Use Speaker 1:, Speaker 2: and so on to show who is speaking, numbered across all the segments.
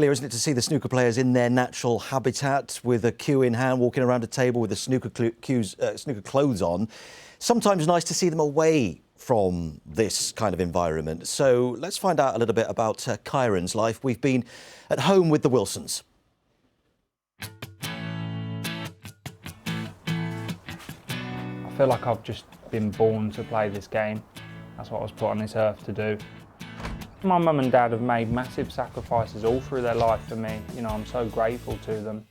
Speaker 1: Isn't it, to see the snooker players in their natural habitat with a cue in hand, walking around a table with the snooker clothes on. Sometimes nice to see them away from this kind of environment. So let's find out a little bit about Kyren's life. We've been at home with the Wilsons.
Speaker 2: I feel like I've just been born to play this game. That's what I was put on this earth to do. My mum and dad have made massive sacrifices all through their life for me. You know, I'm so grateful to them.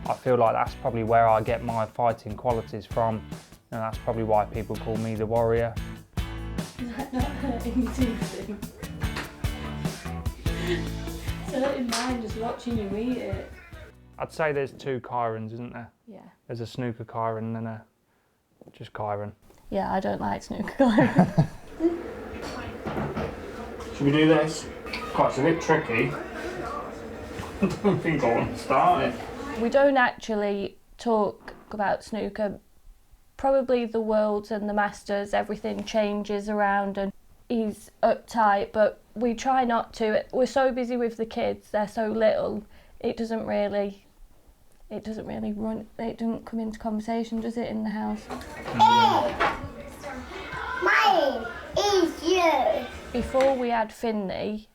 Speaker 2: I feel like that's probably where I get my fighting qualities from. You know, that's probably why people call me the warrior.
Speaker 3: Is that not hurting too soon? It's hurting mine just watching you eat it.
Speaker 2: I'd say there's two Kyrens, isn't there?
Speaker 3: Yeah.
Speaker 2: There's a snooker Kyren and a just Kyren.
Speaker 3: Yeah, I don't like snooker Kyren.
Speaker 2: Should we do this? God, it's a bit tricky. I don't think I want to start it.
Speaker 3: We don't actually talk about snooker. Probably the Worlds and the Masters, everything changes around and he's uptight, but we try not to. We're so busy with the kids, they're so little, it doesn't really run, it doesn't come into conversation, does it, in the house?
Speaker 4: Mine is you.
Speaker 3: Before we had Finley,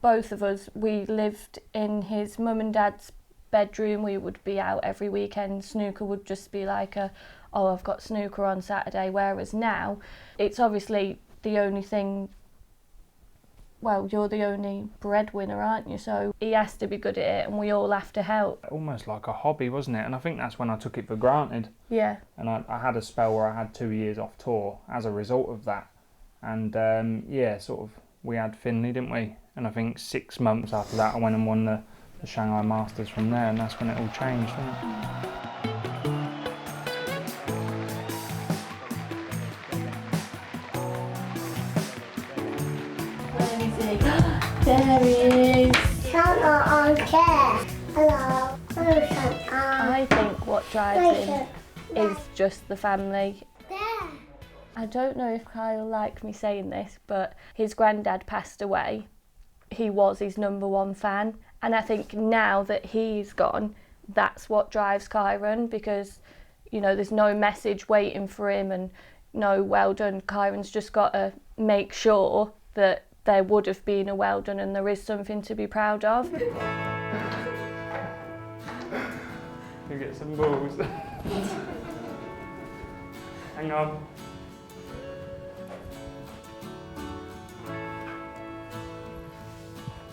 Speaker 3: both of us, we lived in his mum and dad's bedroom. We would be out every weekend. Snooker would just be like oh, I've got snooker on Saturday, whereas now it's obviously the only thing. Well, you're the only breadwinner, aren't you? So he has to be good at it and we all have to help.
Speaker 2: Almost like a hobby, wasn't it? And I think that's when I took it for granted.
Speaker 3: Yeah.
Speaker 2: And I had a spell where I had 2 years off tour as a result of that. And yeah, sort of, we had Finley, didn't we? And I think 6 months after that I went and won the Shanghai Masters from there, and that's when it all changed, didn't it?
Speaker 3: There he is.
Speaker 4: Santa on care. Hello. Hello, Santa.
Speaker 3: I think what drives him is just the family.
Speaker 4: There.
Speaker 3: I don't know if Kyle liked me saying this, but his granddad passed away. He was his #1 fan. And I think now that he's gone, that's what drives Kyren, because, you know, there's no message waiting for him and no well done. Kyren's just got to make sure that there would have been a well done and there is something to be proud of.
Speaker 2: You get some balls. Hang on.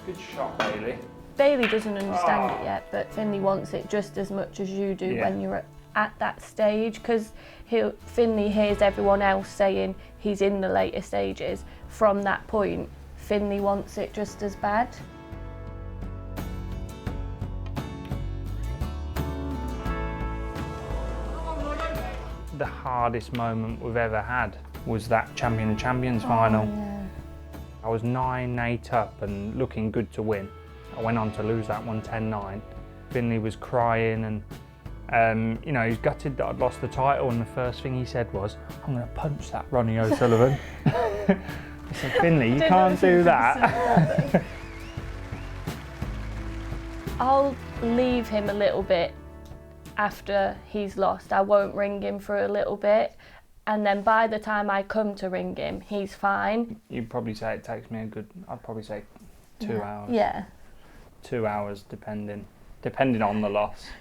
Speaker 2: Good shot, Bailey.
Speaker 3: Bailey doesn't understand it yet, but Finley wants it just as much as you do when you're at that stage, because Finley hears everyone else saying he's in the later stages. From that point, Finley wants it just as bad.
Speaker 2: The hardest moment we've ever had was that Champion of Champions final.
Speaker 3: Yeah.
Speaker 2: I was 9-8 up and looking good to win. I went on to lose that one 10-9. Finley was crying and you know, he was gutted that I'd lost the title, and the first thing he said was, "I'm going to punch that Ronnie O'Sullivan." I said, "Finley, you can't do that."
Speaker 3: I'll leave him a little bit after he's lost. I won't ring him for a little bit, and then by the time I come to ring him, he's fine.
Speaker 2: You'd probably say it takes me I'd probably say 2 hours.
Speaker 3: Yeah.
Speaker 2: 2 hours, depending on the loss.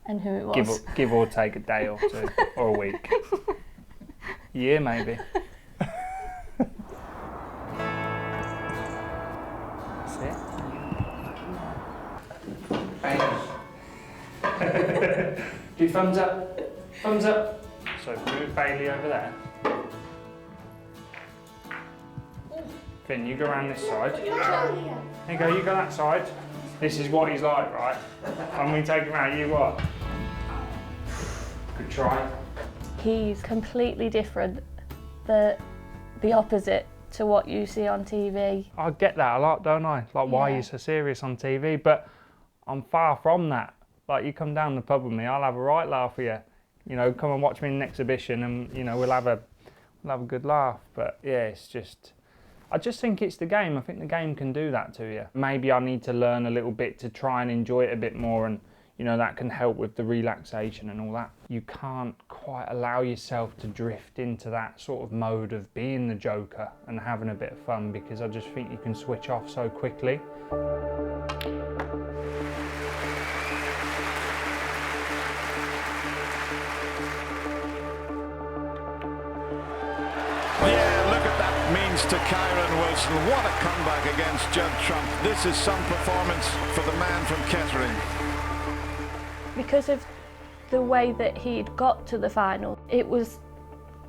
Speaker 3: And who it was.
Speaker 2: Give or take a day or two, or a week. Year, maybe. That's it. Do thumbs up. Thumbs up. So move Bailey over there. Finn, you go around this side. There you go, you go that side. This is what he's like, right? When we take him out, you what? Good try.
Speaker 3: He's completely different, the opposite to what you see on TV.
Speaker 2: I get that a lot, don't I? Like, why are you so serious on TV? But I'm far from that. Like, you come down the pub with me, I'll have a right laugh with you. You know, come and watch me in an exhibition and, you know, we'll have a good laugh. But yeah, it's just, I just think it's the game. I think the game can do that to you. Maybe I need to learn a little bit to try and enjoy it a bit more, and you know, that can help with the relaxation and all that. You can't quite allow yourself to drift into that sort of mode of being the Joker and having a bit of fun, because I just think you can switch off so quickly.
Speaker 5: To Kyren Wilson, what a comeback against Judd Trump. This is some performance for the man from Kettering.
Speaker 3: Because of the way that he'd got to the final, it was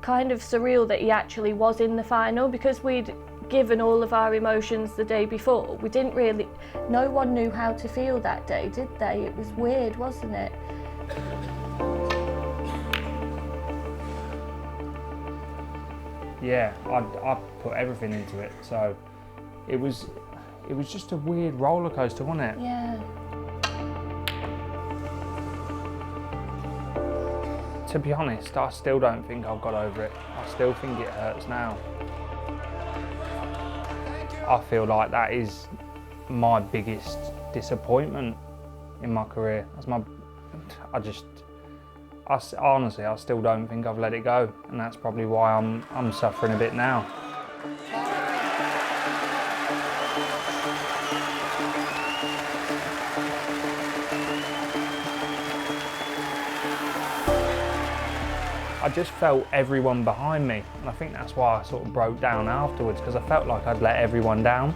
Speaker 3: kind of surreal that he actually was in the final, because we'd given all of our emotions the day before. We didn't really, no one knew how to feel that day, did they? It was weird, wasn't it?
Speaker 2: Yeah, I put everything into it, so it was just a weird roller coaster, wasn't it?
Speaker 3: Yeah.
Speaker 2: To be honest, I still don't think I've got over it. I still think it hurts now. I feel like that is my biggest disappointment in my career. Honestly, I still don't think I've let it go, and that's probably why I'm suffering a bit now. I just felt everyone behind me, and I think that's why I sort of broke down afterwards, because I felt like I'd let everyone down.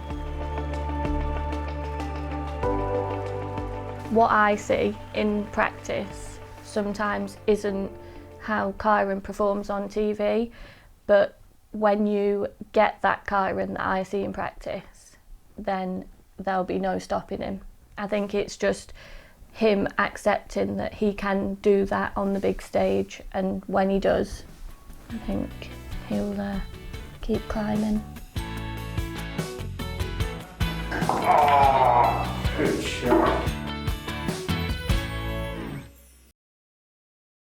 Speaker 3: What I see in practice sometimes isn't how Kyren performs on TV, but when you get that Kyren that I see in practice, then there'll be no stopping him. I think it's just him accepting that he can do that on the big stage, and when he does, I think he'll keep climbing.
Speaker 2: Oh.